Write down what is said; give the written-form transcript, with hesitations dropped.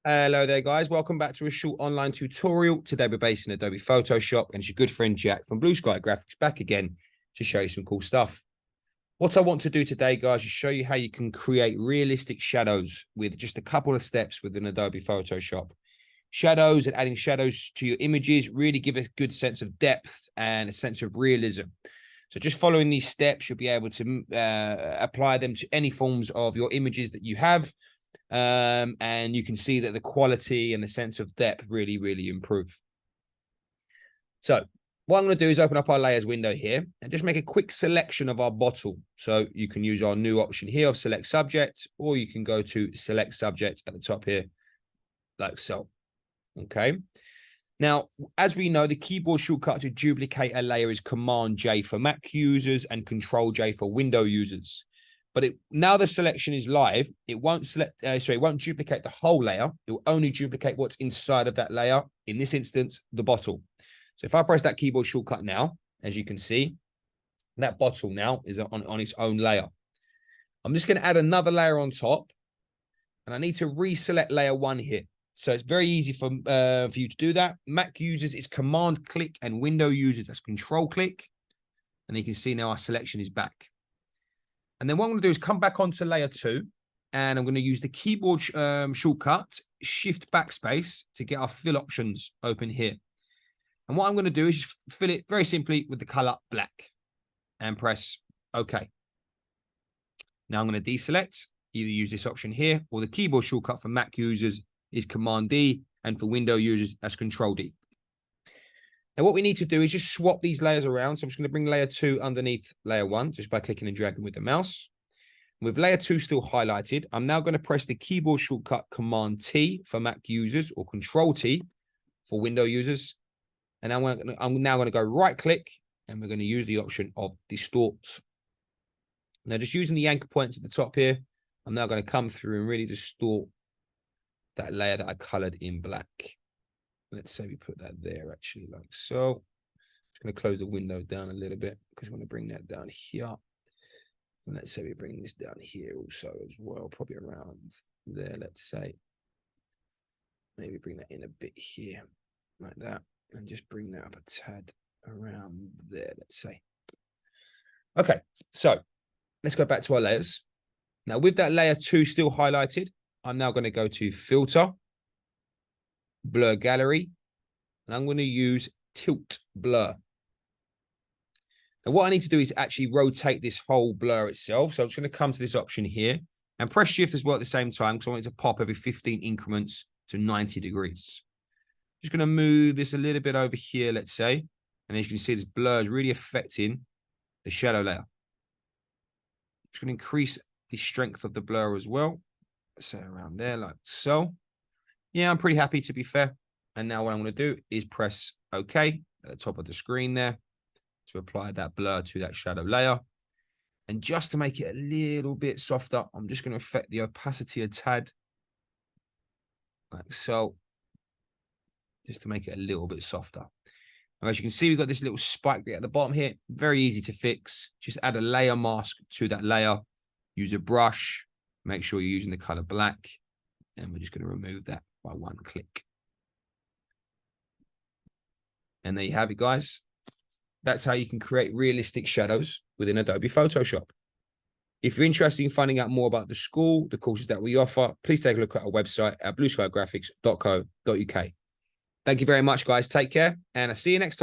Hello there, guys. Welcome back to a short online tutorial. Today we're based in Adobe Photoshop, and it's your good friend Jack from Blue Sky Graphics back again to show you some cool stuff. What I want to do today, guys, is show you how you can create realistic shadows with just a couple of steps within Adobe Photoshop. Shadows and adding shadows to your images really give a good sense of depth and a sense of realism. So just following these steps, you'll be able to apply them to any forms of your images that you have. And you can see that the quality and the sense of depth really improve. So what I'm going to do is open up our layers window here and just make a quick selection of our bottle. So you can use our new option here of select subject, or you can go to select subject at the top here, like so. Okay. Now, as we know, the keyboard shortcut to duplicate a layer is Command J for Mac users and Control J for Window users. But now the selection is live, it won't it won't duplicate the whole layer. It will only duplicate what's inside of that layer. In this instance, the bottle. So if I press that keyboard shortcut now, as you can see, that bottle now is on its own layer. I'm just going to add another layer on top, and I need to reselect layer 1 here. So it's very easy for you to do that. Mac users is Command click, and Window users that's Control click. And you can see now our selection is back. And then what I'm going to do is come back onto layer 2, and I'm going to use the keyboard shortcut, Shift Backspace, to get our fill options open here. And what I'm going to do is fill it very simply with the color black and press OK. Now I'm going to deselect, either use this option here, or the keyboard shortcut for Mac users is Command D, and for Window users, that's Control D. Now, what we need to do is just swap these layers around. So I'm just going to bring layer 2 underneath layer 1, just by clicking and dragging with the mouse. With layer 2 still highlighted, I'm now going to press the keyboard shortcut Command T for Mac users, or Control T for Window users. And I'm now going to go right click, and we're going to use the option of distort. Now, just using the anchor points at the top here, I'm now going to come through and really distort that layer that I colored in black. Let's say we put that there, actually, like so. Just going to close the window down a little bit because we want to bring that down here. And let's say we bring this down here also as well, probably around there, let's say. Maybe bring that in a bit here, like that. And just bring that up a tad around there, let's say. Okay, so let's go back to our layers. Now, with that layer 2 still highlighted, I'm now going to go to Filter, Blur Gallery, and I'm going to use Tilt Blur. Now, what I need to do is actually rotate this whole blur itself. So I'm just going to come to this option here and press Shift as well at the same time, because I want it to pop every 15 increments to 90 degrees. Just going to move this a little bit over here, let's say. And as you can see, this blur is really affecting the shadow layer. Just going to increase the strength of the blur as well. So around there, like so. Yeah, I'm pretty happy, to be fair. And now what I'm going to do is press OK at the top of the screen there to apply that blur to that shadow layer. And just to make it a little bit softer, I'm just going to affect the opacity a tad, like so, just to make it a little bit softer. And as you can see, we've got this little spike bit at the bottom here. Very easy to fix. Just add a layer mask to that layer. Use a brush. Make sure you're using the color black. And we're just going to remove that by one click. And there you have it, guys. That's how you can create realistic shadows within Adobe Photoshop. If you're interested in finding out more about the school, the courses that we offer, please take a look at our website at blueskygraphics.co.uk. Thank you very much, guys. Take care, and I'll see you next time.